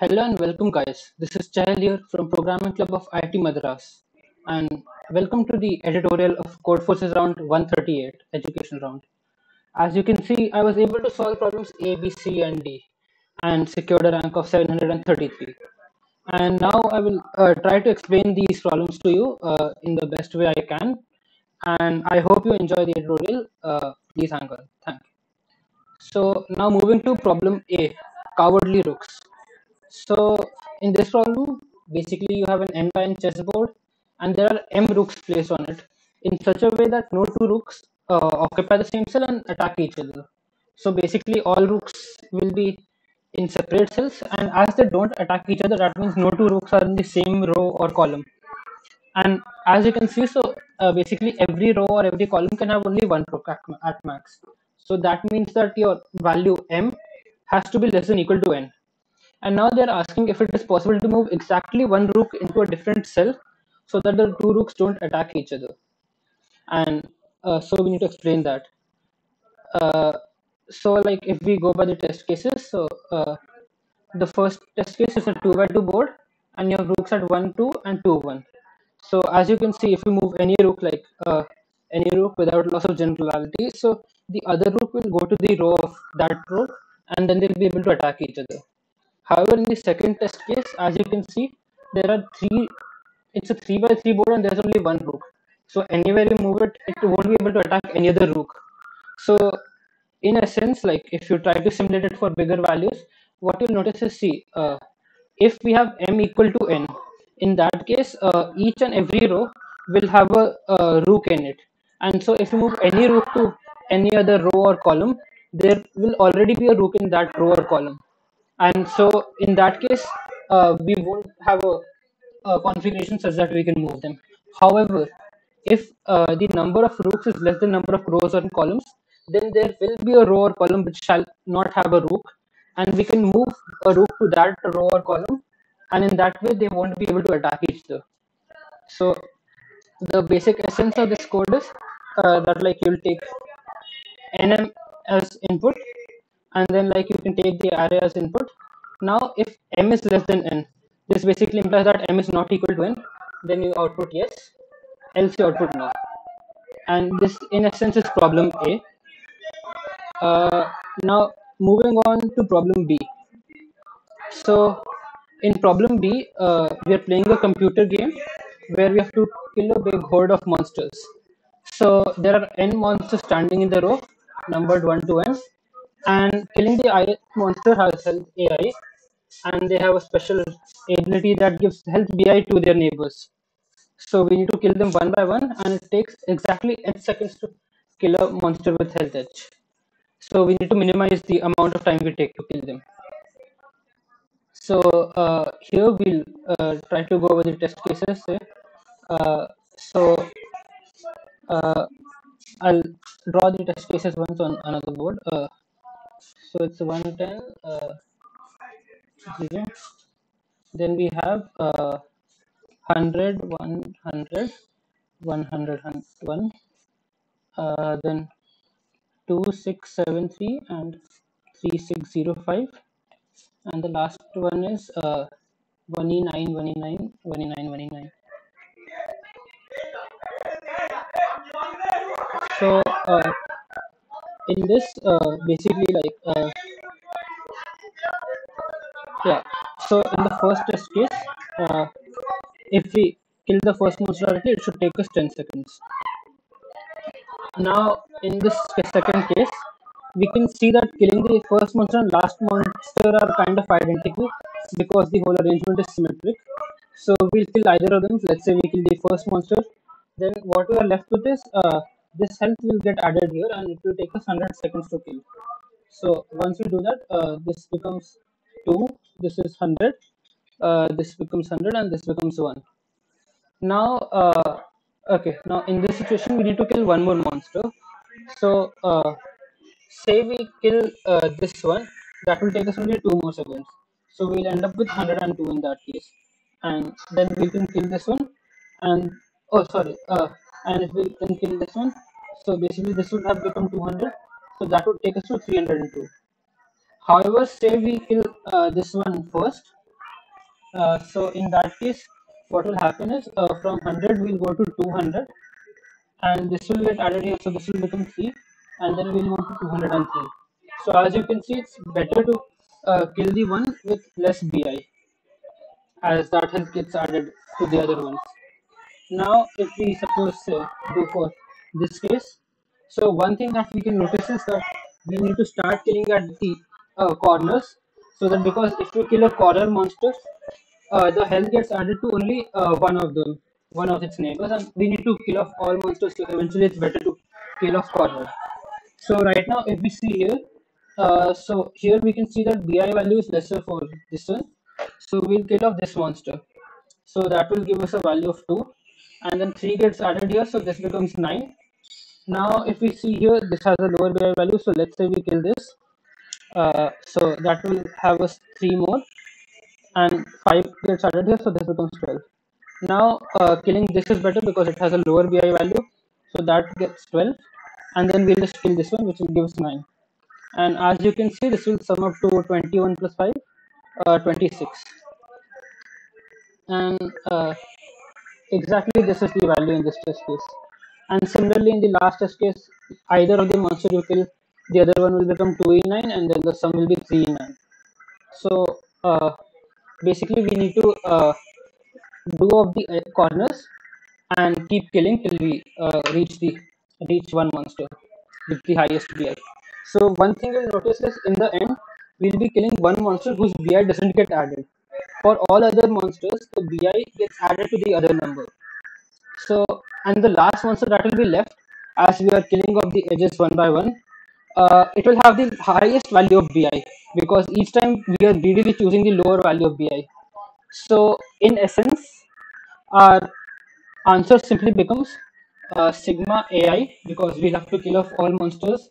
Hello and welcome, guys. This is Chahal here from Programming Club of IIT Madras, and welcome to the editorial of Codeforces Round 138 Education Round. As you can see, I was able to solve problems A, B, C, and D, and secured a rank of 733. And now I will try to explain these problems to you in the best way I can, and I hope you enjoy the editorial. Please hang on. Thank you. So now moving to problem A, cowardly rooks. So in this problem, basically you have an n by n chessboard, and there are m rooks placed on it in such a way that no two rooks occupy the same cell and attack each other. So basically, all rooks will be in separate cells, and as they don't attack each other, that means no two rooks are in the same row or column. And as you can see, so basically every row or every column can have only one rook at max. So that means that your value m has to be less than equal to n. And now they're asking if it is possible to move exactly one rook into a different cell so that the two rooks don't attack each other. And so we need to explain that. Uh, so like if we go by the test cases, so the first test case is a 2 by 2 board and you have rooks at 1, 2 and 2, 1. So as you can see, if you move any rook like any rook without loss of generality, so the other rook will go to the row of that rook and then they'll be able to attack each other. However, in the second test case, as you can see, there are three. It's a 3 by 3 board and there's only one rook. So anywhere you move it, it won't be able to attack any other rook. So in a sense, like if you try to simulate it for bigger values, what you'll notice is see, if we have m equal to n, in that case, each and every row will have a rook in it. And so if you move any rook to any other row or column, there will already be a rook in that row or column. And so in that case, we won't have a configuration such that we can move them. However, if the number of rooks is less than number of rows or columns, then there will be a row or column which shall not have a rook, and we can move a rook to that row or column, and in that way they won't be able to attack each other. So the basic essence of this code is that like you'll take nm as input, and then like you can take the array as input. Now if m is less than n, this basically implies that m is not equal to n, then you output yes, else you output no. And this in essence is problem A. Now moving on to problem B. So in problem B, we are playing a computer game where we have to kill a big horde of monsters. So there are n monsters standing in the row, numbered 1 to n, and killing the ith monster has health AI, and they have a special ability that gives health BI to their neighbors. So we need to kill them one by one, and it takes exactly 8 seconds to kill a monster with health edge. So we need to minimize the amount of time we take to kill them. So here we'll try to go over the test cases. So I'll draw the test cases once on another board. So it's 110. Zero. Then we have 100, 100, 100, 1, then 2673 and 3605, and the last one is 1E9, 1E9, 1E9, 1E9. So in this, basically like yeah. So in the first test case, if we kill the first monster directly, it should take us 10 seconds. Now, in this second case, we can see that killing the first monster and last monster are kind of identical because the whole arrangement is symmetric. So we'll kill either of them. Let's say we kill the first monster. Then what we are left with is this health will get added here and it will take us 100 seconds to kill. So once we do that, this becomes 2, this is 100, this becomes 100, and this becomes 1. Now, okay, now in this situation, we need to kill one more monster. So, say we kill this one, that will take us only 2 more seconds. So, we'll end up with 102 in that case. And then we can kill this one. And, oh, sorry, and if we can kill this one, so basically this would have become 200. So, that would take us to 302. However, say we kill this one first, So in that case, what will happen is from 100 we'll go to 200, and this will get added here. So this will become 3, and then we'll move to 203. So as you can see, it's better to kill the one with less BI, as that health gets added to the other ones. Now, if we suppose go for this case, so one thing that we can notice is that we need to start killing at the corners, so that because if you kill a corner monster, the health gets added to only one of them, one of its neighbors, and we need to kill off all monsters. So eventually, it's better to kill off corner. So right now, if we see here, so here we can see that BI value is lesser for this one. So we'll kill off this monster. So that will give us a value of 2, and then 3 gets added here, so this becomes 9. Now if we see here, this has a lower BI value, so let's say we kill this. So that will have us 3 more, and 5 gets added here, so this becomes 12. Now killing this is better because it has a lower BI value, so that gets 12, and then we'll just kill this one, which will give us 9. And as you can see, this will sum up to 21 plus 5, 26. And exactly this is the value in this test case. And similarly, in the last test case, either of the monster you kill, the other one will become 2e9, and then the sum will be 3e9. So basically, we need to do off the corners and keep killing till we reach one monster with the highest BI. So one thing you'll notice is in the end, we'll be killing one monster whose BI doesn't get added. For all other monsters, the BI gets added to the other number. So, and the last monster that will be left, as we are killing off the edges one by one, it will have the highest value of BI, because each time we are greedily choosing the lower value of BI. So, in essence, our answer simply becomes sigma AI, because we have to kill off all monsters,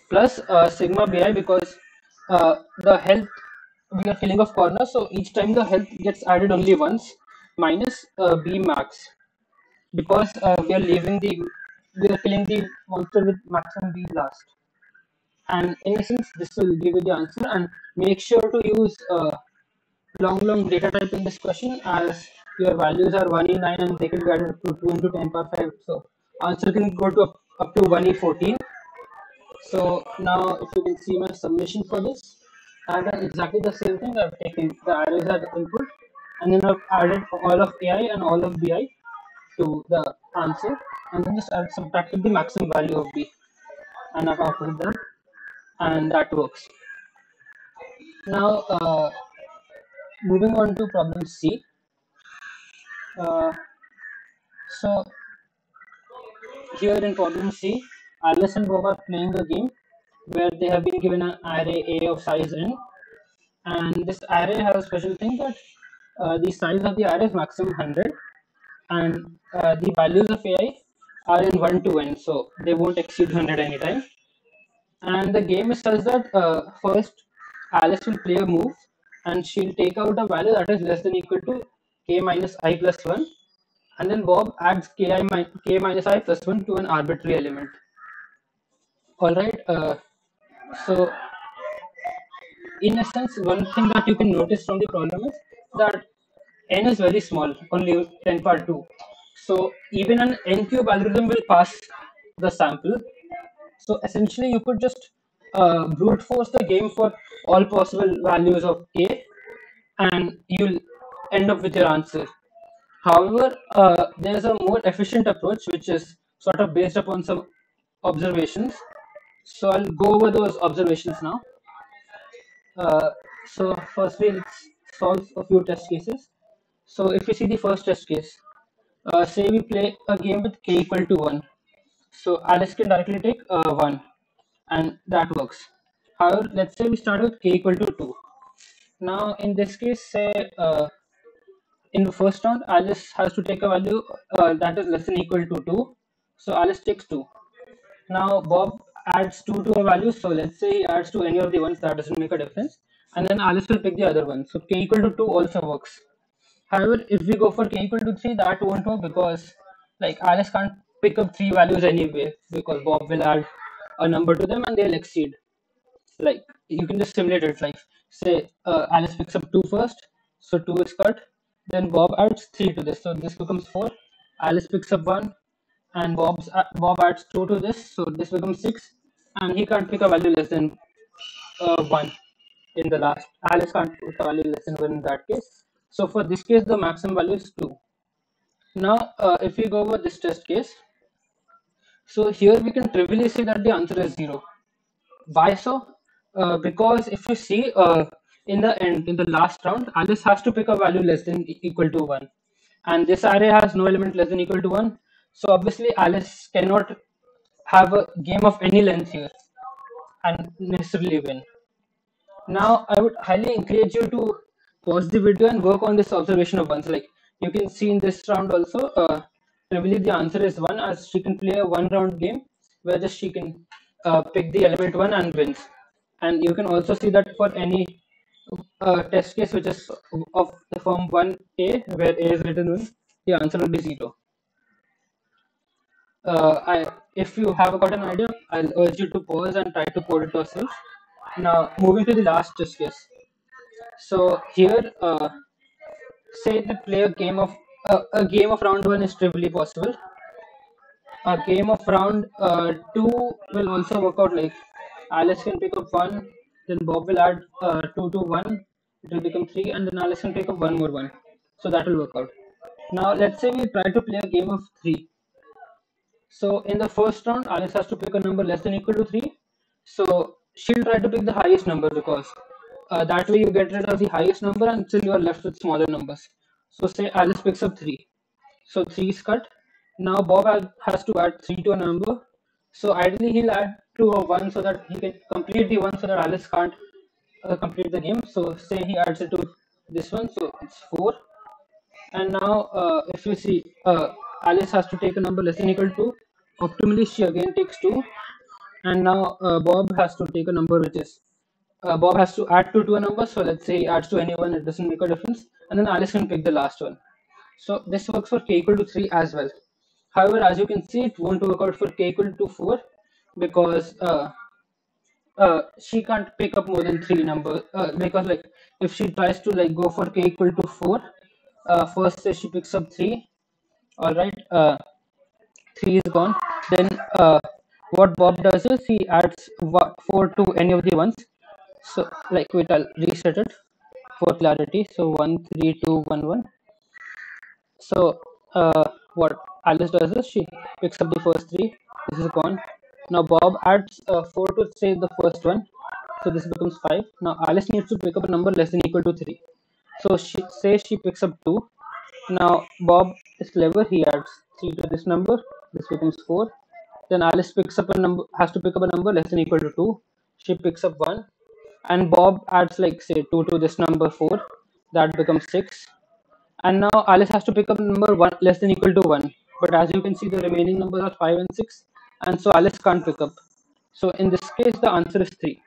plus sigma BI, because the health we are killing off corners, so each time the health gets added only once, minus B max, because we are killing the monster with maximum B last. And in essence, this will give you the answer. And make sure to use long data type in this question, as your values are 1e9 and they can be added to 2 into 10 power 5. So answer can go to up to 1e14. So now if you can see my submission for this, I've done exactly the same thing. I've taken the arrays as input, and then I've added all of AI and all of BI to the answer, and then just I've subtracted the maximum value of B, and I've outputted that, and that works. Now, moving on to problem C. Uh, so here in problem C, Alice and Bob are playing a game where they have been given an array A of size n, and this array has a special thing that the size of the array is maximum 100, and the values of AI are in 1 to n, so they won't exceed 100 anytime. And the game is such that first Alice will play a move, and she'll take out a value that is less than equal to k minus I plus 1, and then Bob adds k minus I plus 1 to an arbitrary element. Alright, so in essence, one thing that you can notice from the problem is that n is very small, only 10 power 2. So even an n cube algorithm will pass the sample. So essentially, you could just brute force the game for all possible values of k, and you'll end up with your answer. However, there's a more efficient approach which is sort of based upon some observations. So I'll go over those observations now. So firstly, let's solve a few test cases. So if you see the first test case, say we play a game with k equal to 1. So Alice can directly take 1, and that works. However, let's say we start with k equal to 2. Now in this case, say in the first round, Alice has to take a value that is less than equal to 2. So Alice takes 2. Now Bob adds 2 to a value. So let's say he adds to any of the ones, that doesn't make a difference. And then Alice will pick the other one. So k equal to 2 also works. However, if we go for k equal to 3, that won't work, because like Alice can't pick up 3 values anyway, because Bob will add a number to them and they'll exceed. Like you can just simulate it. Like say Alice picks up 2 first, so 2 is cut. Then Bob adds 3 to this, so this becomes 4. Alice picks up 1, and Bob adds 2 to this, so this becomes 6. And he can't pick a value less than 1 in the last. Alice can't put a value less than 1 in that case. So for this case, the maximum value is 2. Now, if we go over this test case, so here we can trivially say that the answer is 0. Why so? Because if you see in the end, in the last round, Alice has to pick a value less than equal to 1. And this array has no element less than equal to 1. So obviously Alice cannot have a game of any length here and necessarily win. Now, I would highly encourage you to pause the video and work on this observation of ones. Like you can see in this round also, trivially the answer is 1, as she can play a 1 round game where just she can pick the element 1 and wins. And you can also see that for any test case which is of the form 1a, where a is written 1, the answer will be 0. If you have got an idea, I'll urge you to pause and try to code it yourself. Now, moving to the last test case. So here, say that play a game of round 1 is trivially possible. A game of round 2 will also work out. Like Alice can pick up 1, then Bob will add 2 to 1, it will become 3, and then Alice can pick up one more 1. So that will work out. Now let's say we try to play a game of 3. So in the first round, Alice has to pick a number less than equal to 3. So she'll try to pick the highest number, because that way you get rid of the highest number and still you are left with smaller numbers. So say Alice picks up 3. So 3 is cut. Now Bob has to add 3 to a number. So ideally he'll add to a 1 so that he can complete the 1, so that Alice can't complete the game. So say he adds it to this one, so it's 4. And now if you see, Alice has to take a number less than equal to 2. Optimally she again takes 2. And now Bob has to take a number which is, Bob has to add 2 to a number, so let's say he adds to anyone, it doesn't make a difference, and then Alice can pick the last one. So this works for k equal to 3 as well. However, as you can see, it won't work out for k equal to 4, because she can't pick up more than 3 numbers, because like if she tries to like go for k equal to 4, first say she picks up 3. All right, 3 is gone. Then what Bob does is he adds 4 to any of the ones. So like wait, I'll reset it for clarity. So 1 3 2 1 1. So what Alice does is she picks up the first 3. This is gone. Now Bob adds 4 to say the first one. So this becomes 5. Now Alice needs to pick up a number less than equal to 3. So she picks up 2. Now Bob is clever. He adds 3 to this number. This becomes 4. Then Alice picks up a number, has to pick up a number less than equal to 2. She picks up 1. And Bob adds like say 2 to this number 4. That becomes 6. And now Alice has to pick up number 1 less than equal to 1. But as you can see, the remaining numbers are 5 and 6. And so Alice can't pick up. So in this case, the answer is 3.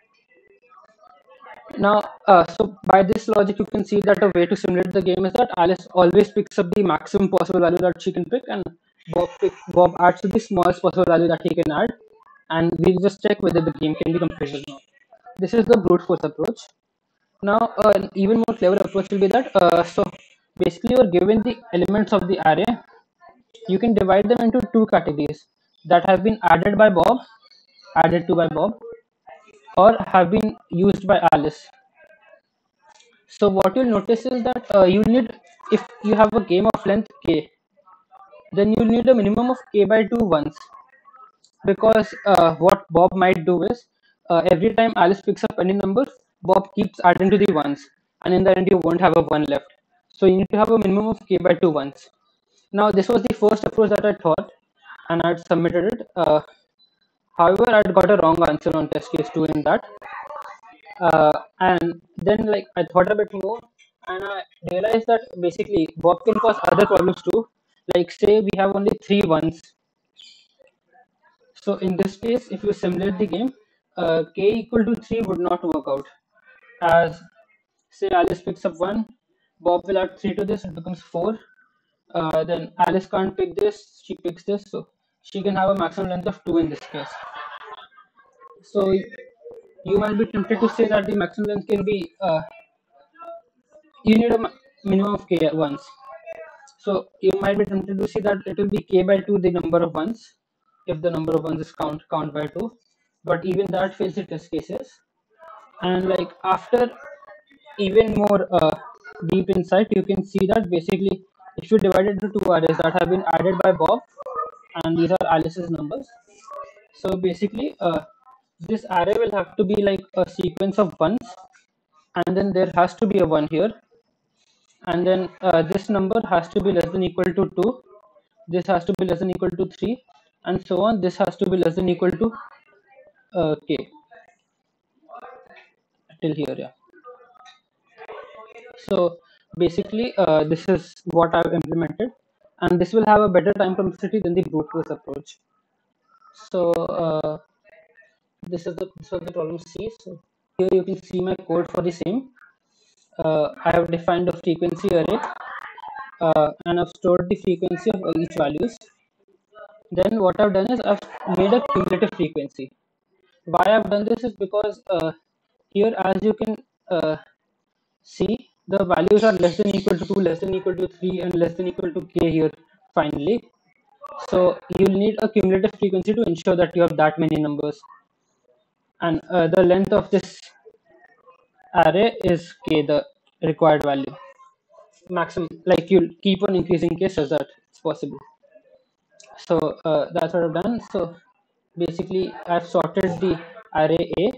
Now, so by this logic, you can see that a way to simulate the game is that Alice always picks up the maximum possible value that she can pick, and Bob adds to the smallest possible value that he can add, and we'll just check whether the game can be completed or not. This is the brute force approach. Now, an even more clever approach will be that, so basically you're given the elements of the array, you can divide them into 2 categories that have been added to by Bob, or have been used by Alice. So what you'll notice is that if you have a game of length k, then you'll need a minimum of k by 2 once, because what Bob might do is, every time Alice picks up any number, Bob keeps adding to the ones, and in the end you won't have a 1 left. So you need to have a minimum of k by 2 once. Now this was the first approach that I thought, and I'd submitted it. However, I'd got a wrong answer on test case 2 in that. And then like I thought a bit more, and I realized that basically Bob can cause other problems too. Like say we have only 3 ones. So in this case, if you simulate the game, k equal to 3 would not work out. As say Alice picks up 1, Bob will add 3 to this, it becomes 4. Then Alice can't pick this, she picks this, so she can have a maximum length of 2 in this case. So you might be tempted to say that the maximum length can be, you need a minimum of k ones. So you might be tempted to see that it will be k by 2 the number of ones if the number of ones is count by 2, but even that fails the test cases. And like after even more deep insight, you can see that basically if you divide it into two arrays that have been added by Bob, and these are Alice's numbers. So basically, this array will have to be like a sequence of ones, and then there has to be a one here, and then this number has to be less than equal to 2, this has to be less than equal to 3, and so on. This has to be less than equal to k till here. Yeah. So basically, this is what I've implemented, and this will have a better time complexity than the brute force approach. So this was the problem C. So here you can see my code for the same. I have defined a frequency array, and I've stored the frequency of each values. Then what I've done is I've made a cumulative frequency. Why I've done this is because here, as you can see, the values are less than equal to 2, less than equal to 3, and less than equal to k here finally. So you'll need a cumulative frequency to ensure that you have that many numbers. And the length of this array is k, the required value. Maximum, like you'll keep on increasing k such that it's possible. So that's what I've done. So basically, I've sorted the array A,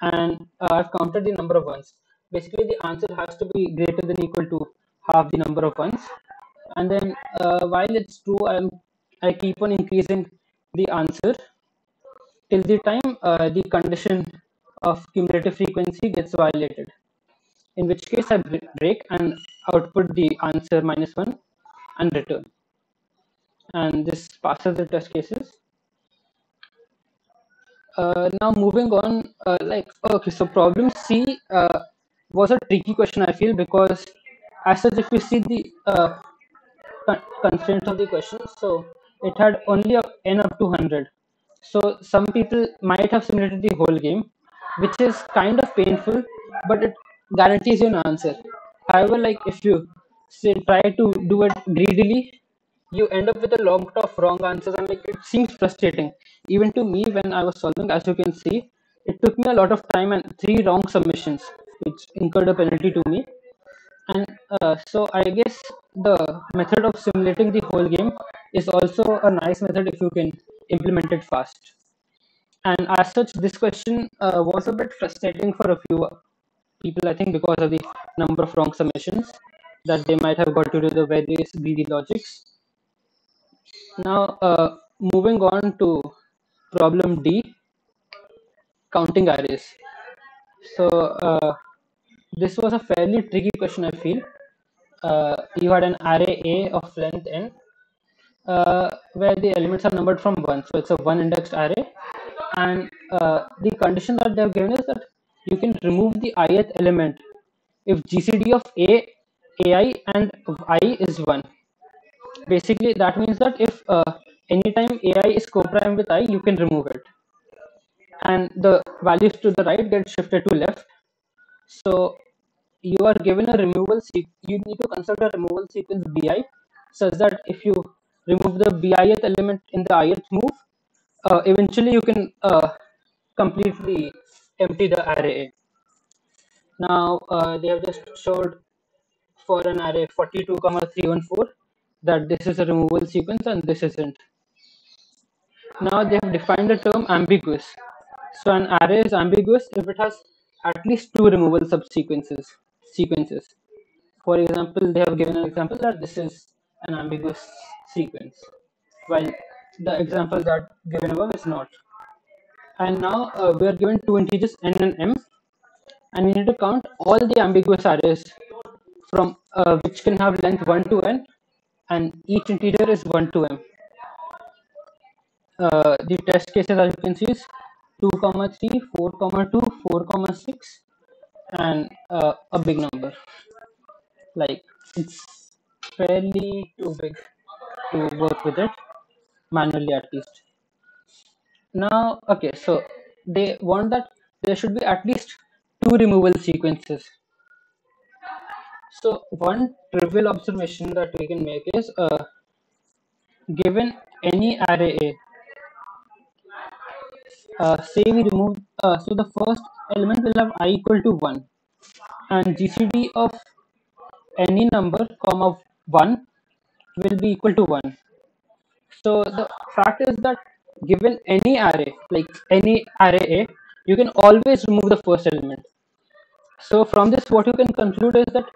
and I've counted the number of ones. Basically, the answer has to be greater than equal to half the number of ones. And then while it's true, I keep on increasing the answer till the time the condition of cumulative frequency gets violated. In which case, I break and output the answer -1 and return. And this passes the test cases. Now moving on, like okay, so problem C was a tricky question, I feel, because as such, if you see the constraints of the question, so it had only a n up to 100. So some people might have simulated the whole game, which is kind of painful, but it guarantees you an answer. However, like if you say try to do it greedily, you end up with a lot of wrong answers, and like, it seems frustrating. Even to me, when I was solving, as you can see, it took me a lot of time and three wrong submissions, which incurred a penalty to me. And so I guess the method of simulating the whole game is also a nice method if you can implement it fast. And as such, this question was a bit frustrating for a few people, I think, because of the number of wrong submissions that they might have got to do the various greedy logics. Now, moving on to problem D, counting arrays. So, this was a fairly tricky question, I feel. You had an array A of length n, where the elements are numbered from 1. So, it's a one indexed array. And the condition that they have given is that you can remove the ith element if GCD of A, AI, and of I is 1. Basically, that means that if anytime AI is co-prime with I, you can remove it. And the values to the right get shifted to left. So you are given a removal you need to consider a removal sequence bi such that if you remove the bith element in the ith move, eventually you can completely empty the array. Now they have just showed for an array 42 comma 314 that this is a removal sequence and this isn't. Now they have defined the term ambiguous. So an array is ambiguous if it has at least two removal subsequences sequences. For example, they have given an example that this is an ambiguous sequence, while the example that given above is not. And now we are given two integers n and m, and we need to count all the ambiguous arrays from which can have length 1 to n, and each integer is 1 to m. The test cases, as you can see, is 2 comma 3, 4 comma 2, 4 comma 6, and a big number. Like it's fairly too big to work with it manually, at least. Now, okay, so they want that there should be at least two removal sequences. So one trivial observation that we can make is given any array A, say we remove, so the first element will have I equal to 1, and GCD of any number comma 1 will be equal to 1. So the fact is that given any array, like any array A, you can always remove the first element. So from this, what you can conclude is that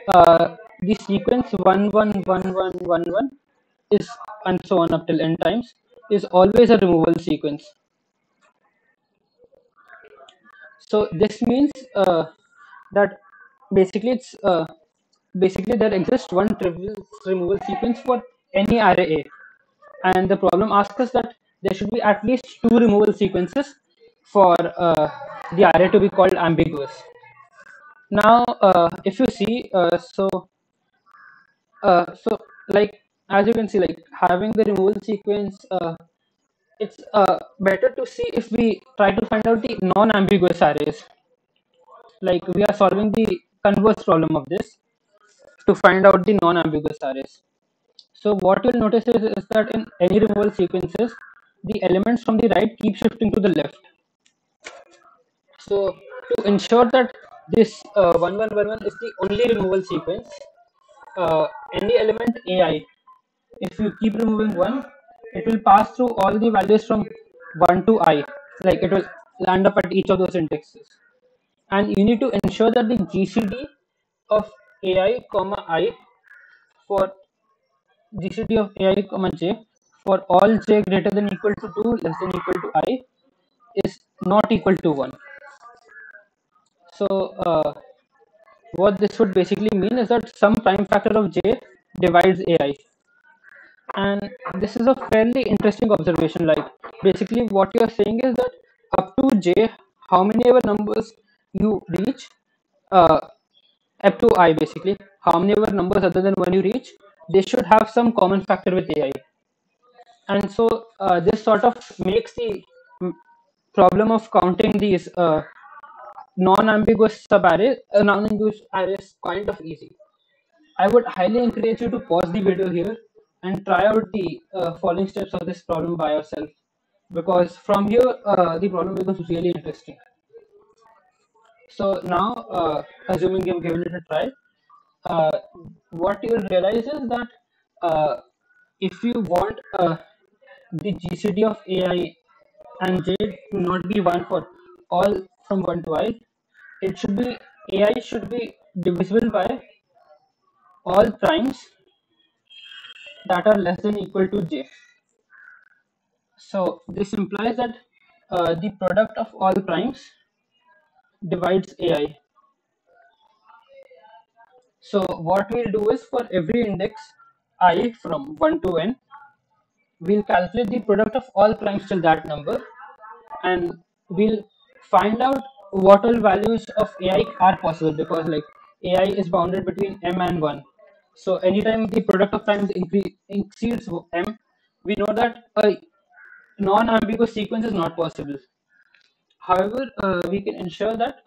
the sequence 1 1 1 1 1 1 is, and so on up till n times, is always a removal sequence. So this means that basically it's basically there exists one trivial removal sequence for any array A, and the problem asks us that there should be at least two removal sequences for the array to be called ambiguous. Now, if you see, so like as you can see, like having the removal sequence, it's better to see if we try to find out the non-ambiguous arrays. Like we are solving the converse problem of this to find out the non-ambiguous arrays. So what you'll notice is that in any removal sequences, the elements from the right keep shifting to the left. So to ensure that this 1111 is the only removal sequence, any element ai, if you keep removing one, it will pass through all the values from 1 to I, like it will land up at each of those indexes. And you need to ensure that the GCD of ai comma I for GCD of ai comma j for all j greater than equal to 2 less than equal to I is not equal to 1. So what this would basically mean is that some prime factor of j divides ai, and this is a fairly interesting observation. Like basically what you are saying is that up to j, how many ever numbers you reach, uh, up to I, basically how many ever numbers other than one you reach, they should have some common factor with ai. And so this sort of makes the mm, problem of counting these non-ambiguous subarrays, non-ambiguous arrays kind of easy. I would highly encourage you to pause the video here and try out the following steps of this problem by yourself, because from here the problem becomes really interesting. So now, assuming you've given it a try, uh, what you will realize is that uh, if you want the GCD of AI and J to not be 1 for all from 1 to I, it should be AI should be divisible by all primes that are less than equal to J. So this implies that the product of all primes divides AI. So what we'll do is for every index I from 1 to n, we'll calculate the product of all primes till that number, and we'll find out what all values of ai are possible, because like ai is bounded between m and 1. So anytime the product of primes exceeds m, we know that a non-ambiguous sequence is not possible. However, we can ensure that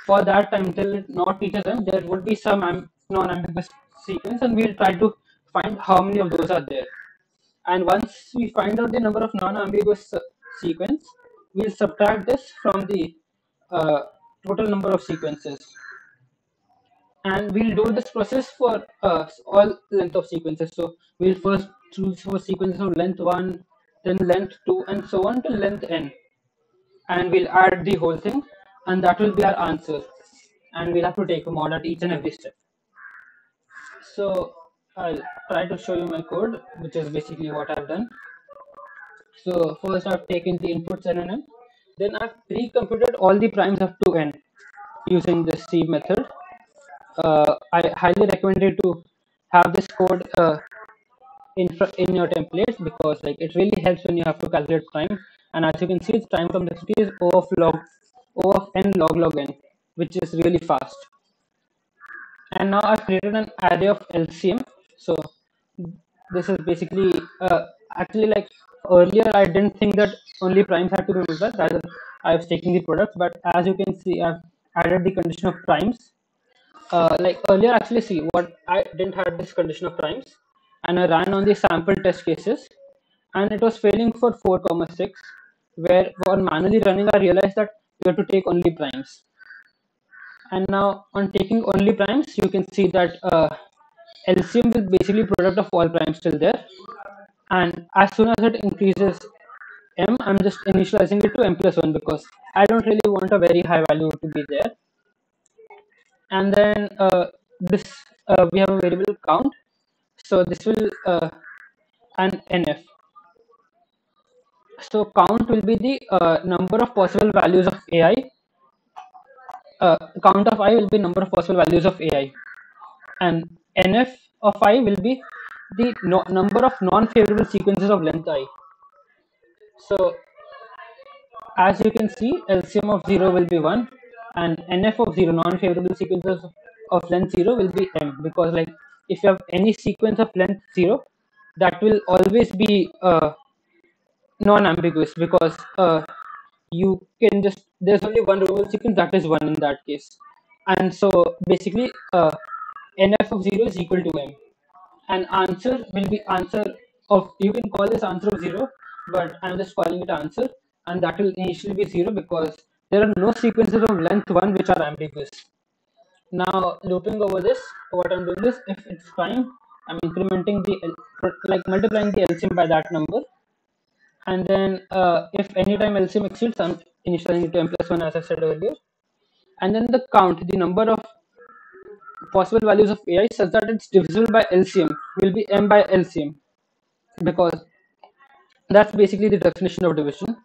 for that time till it not reaches m, there would be some non-ambiguous sequence, and we'll try to find how many of those are there. And once we find out the number of non-ambiguous sequence, we'll subtract this from the uh, total number of sequences. And we'll do this process for all length of sequences. So we'll first choose for sequences of length 1, then length 2, and so on to length n. And we'll add the whole thing, and that will be our answer. And we'll have to take a mod at each and every step. So I'll try to show you my code, which is basically what I've done. So first I've taken the inputs n and m, then I've pre-computed all the primes up to n using this C method. I highly recommend you to have this code in your templates, because like it really helps when you have to calculate prime. And as you can see, its time complexity is O of n log n, which is really fast. And now I've created an array of LCM. So this is basically actually, like earlier I didn't think that only primes had to be multiplied, rather I was taking the products, but as you can see, I've added the condition of primes. like earlier, actually, see what I didn't have this condition of primes, and I ran on the sample test cases, and it was failing for 4 comma 6, where for manually running I realized that you have to take only primes. And now on taking only primes, you can see that LCM will basically product of all primes till there, and as soon as it increases m, I'm just initializing it to m plus 1 because I don't really want a very high value to be there. And then this we have a variable count, so this will an nf. So count will be the number of possible values of ai. Count of I will be number of possible values of ai, and nf of I will be the number of non-favorable sequences of length I. So as you can see, LCM of 0 will be 1, and NF of 0, non-favorable sequences of length 0, will be M, because like if you have any sequence of length 0, that will always be non-ambiguous, because you can just, there's only one removable sequence, that is 1 in that case. And so basically NF of 0 is equal to M, and answer will be answer of, you can call this answer of 0, but I'm just calling it answer, and that will initially be 0 because there are no sequences of length 1 which are ambiguous. Now looping over this, what I'm doing is, if it's prime, I'm incrementing the like multiplying the LCM by that number, and then if anytime LCM exceeds, I'm initializing it to m plus 1 as I said earlier, and then the count, the number of possible values of ai such that it's divisible by LCM, will be m by LCM, because that's basically the definition of division.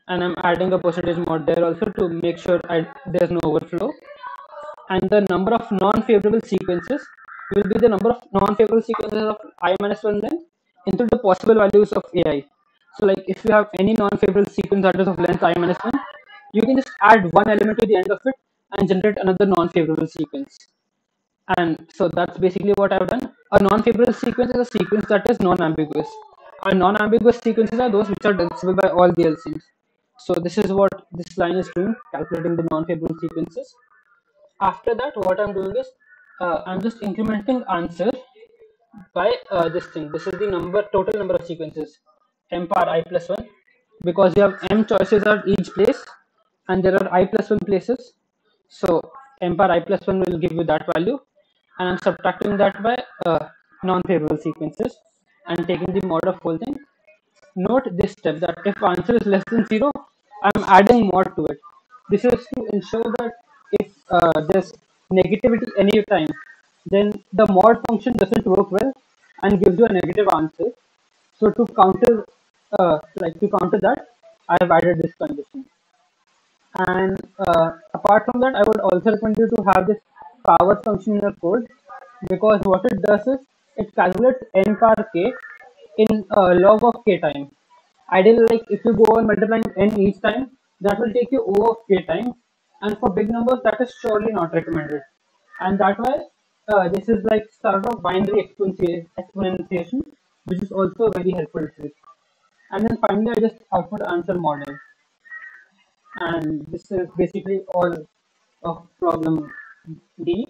And I'm adding a percentage mod there also to make sure there's no overflow. And the number of non-favorable sequences will be the number of non-favorable sequences of I minus 1 length into the possible values of ai. So like if you have any non-favorable sequence that is of length I minus 1, you can just add one element to the end of it and generate another non-favorable sequence. And so that's basically what I've done. A non-favorable sequence is a sequence that is non-ambiguous. And non-ambiguous sequences are those which are divisible by all the LCMs. So this is what this line is doing, calculating the non-favorable sequences. After that, what I'm doing is I'm just incrementing answer by this thing. This is the total number of sequences, m power I plus 1, because you have m choices at each place and there are I plus 1 places. So m power I plus 1 will give you that value, and I'm subtracting that by non-favorable sequences and taking the mod of whole thing. Note this step, that if answer is less than 0, I'm adding mod to it. This is to ensure that if there's negativity any time, then the mod function doesn't work well and gives you a negative answer. So to counter, to counter that, I have added this condition. And apart from that, I would also recommend you to have this power function in your code, because what it does is it calculates n power k in log of k time. Ideally, like if you go on multiplying n each time, that will take you O of k time, and for big numbers, that is surely not recommended. And that way, this is like sort of binary exponentiation, which is also a very helpful trick. And then finally, I just output answer model, and this is basically all of problem D,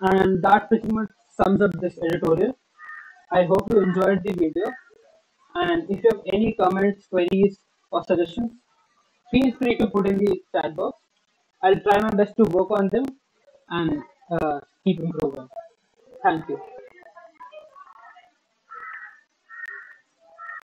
and that pretty much sums up this editorial. I hope you enjoyed the video, and if you have any comments, queries, or suggestions, feel free to put in the chat box. I'll try my best to work on them and keep improving. Thank you.